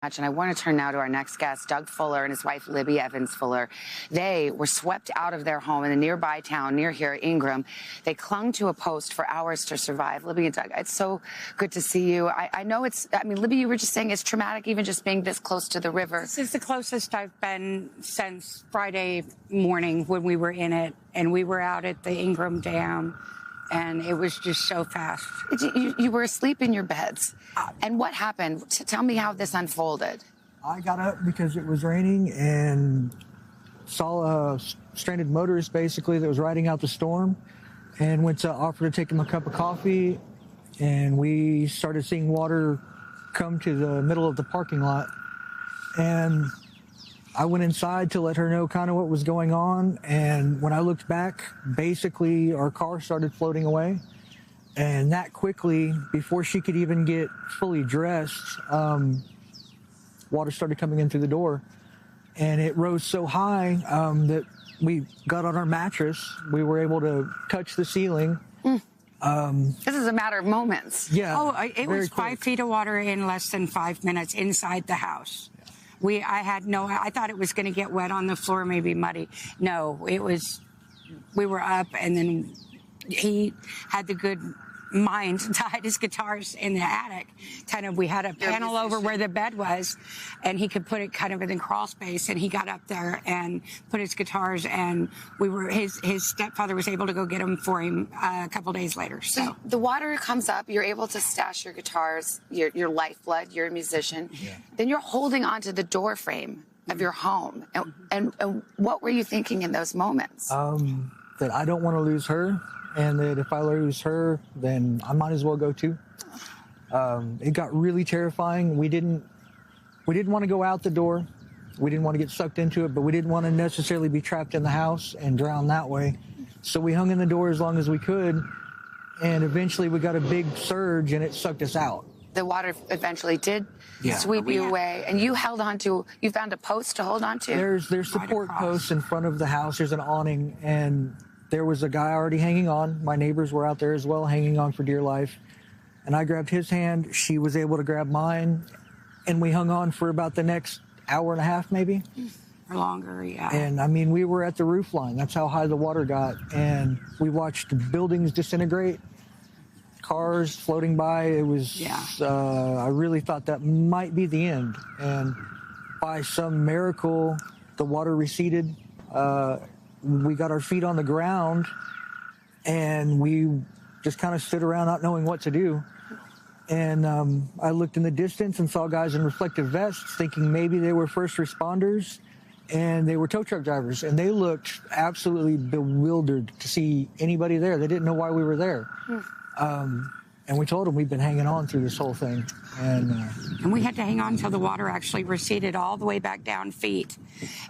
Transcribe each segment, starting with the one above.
And I want to turn now to our next guest, Doug Fuller and his wife, Libby Evans-Fuller. They were swept out of their home in a nearby town near here, Ingram. They clung to a post for hours to survive. Libby and Doug, it's so good to see you. I know Libby, you were just saying it's traumatic even just being this close to the river. This is the closest I've been since Friday morning when we were in it, and we were out at the Ingram Dam. And it was just so fast. You were asleep in your beds. And what happened? Tell me how this unfolded. I got up because it was raining and saw a stranded motorist, basically, that was riding out the storm, and went to offer to take him a cup of coffee. And we started seeing water come to the middle of the parking lot. And I went inside to let her know kind of what was going on, and when I looked back, basically our car started floating away. And that quickly, before she could even get fully dressed, water started coming in through the door. And it rose so high that we got on our mattress. We were able to touch the ceiling. This is a matter of moments. Yeah. Oh, it was 5 feet of water in less than 5 minutes inside the house. I thought it was going to get wet on the floor, maybe muddy. No, we were up, and then he had the good mind to hide his guitars in the attic. We had a panel over where the bed was, and he could put it kind of in the crawl space, and he got up there and put his guitars, and his stepfather was able to go get them for him a couple days later. So the water comes up, you're able to stash your guitars, your lifeblood, you're a musician. Yeah. Then you're holding onto the door frame of your home. And what were you thinking in those moments? That I don't want to lose her, and that if I lose her, then I might as well go too. It got really terrifying. We didn't want to go out the door. We didn't want to get sucked into it, but we didn't want to necessarily be trapped in the house and drown that way. So we hung in the door as long as we could, and eventually we got a big surge and it sucked us out. The water eventually did sweep you away, and you found a post to hold on to? There's support posts in front of the house. There's an awning, and there was a guy already hanging on. My neighbors were out there as well, hanging on for dear life. And I grabbed his hand. She was able to grab mine. And we hung on for about the next hour and a half, maybe. Or longer, yeah. And, we were at the roof line. That's how high the water got. And we watched buildings disintegrate, cars floating by. It was, I really thought that might be the end. And by some miracle, the water receded. We got our feet on the ground, and we just kind of stood around not knowing what to do. And I looked in the distance and saw guys in reflective vests, thinking maybe they were first responders, and they were tow truck drivers. And they looked absolutely bewildered to see anybody there. They didn't know why we were there. And we told them we'd been hanging on through this whole thing. And we had to hang on until the water actually receded all the way back down feet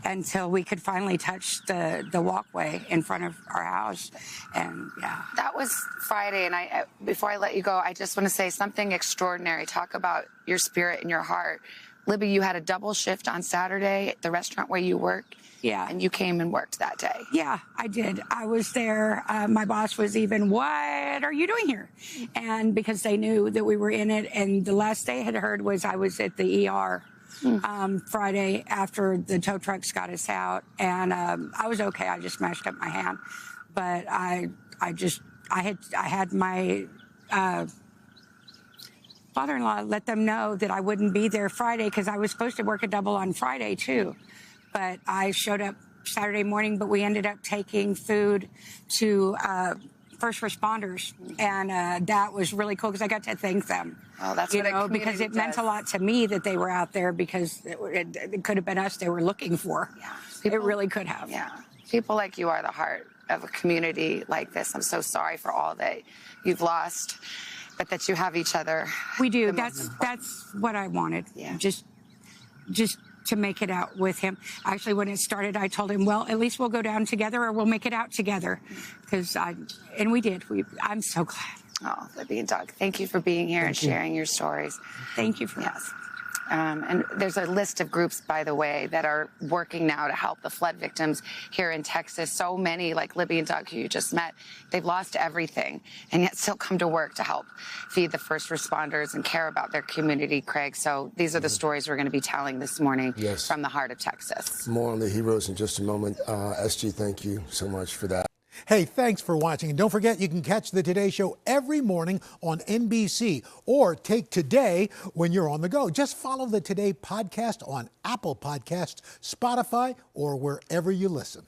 until we could finally touch the walkway in front of our house. And that was Friday. And before I let you go, I just want to say something extraordinary. Talk about your spirit and your heart. Libby, you had a double shift on Saturday at the restaurant where you work. Yeah. And you came and worked that day. Yeah, I did. I was there. My boss was even, what are you doing here? And because they knew that we were in it. And the last they had heard was I was at the ER Friday after the tow trucks got us out. And I was okay. I just smashed up my hand. But I had my father-in-law let them know that I wouldn't be there Friday because I was supposed to work a double on Friday, too. But I showed up Saturday morning, but we ended up taking food to first responders. And that was really cool because I got to thank them. Oh, that's what a community because it meant a lot to me that they were out there because it could have been us they were looking for. Yeah. It really could have. Yeah. People like you are the heart of a community like this. I'm so sorry for all that you've lost, but that you have each other. We do. That's what I wanted. Yeah. Just to make it out with him. Actually, when it started, I told him, well, at least we'll go down together or we'll make it out together. And we did. I'm so glad. Oh, Libby and Doug, thank you for being here and sharing your stories. Thank you for yes. And there's a list of groups, by the way, that are working now to help the flood victims here in Texas. So many, like Libby and Doug, who you just met, they've lost everything and yet still come to work to help feed the first responders and care about their community, Craig. So these are the stories we're going to be telling this morning from the heart of Texas. More on the heroes in just a moment. SG, thank you so much for that. Hey, thanks for watching. And don't forget, you can catch the Today Show every morning on NBC or take Today when you're on the go. Just follow the Today podcast on Apple Podcasts, Spotify, or wherever you listen.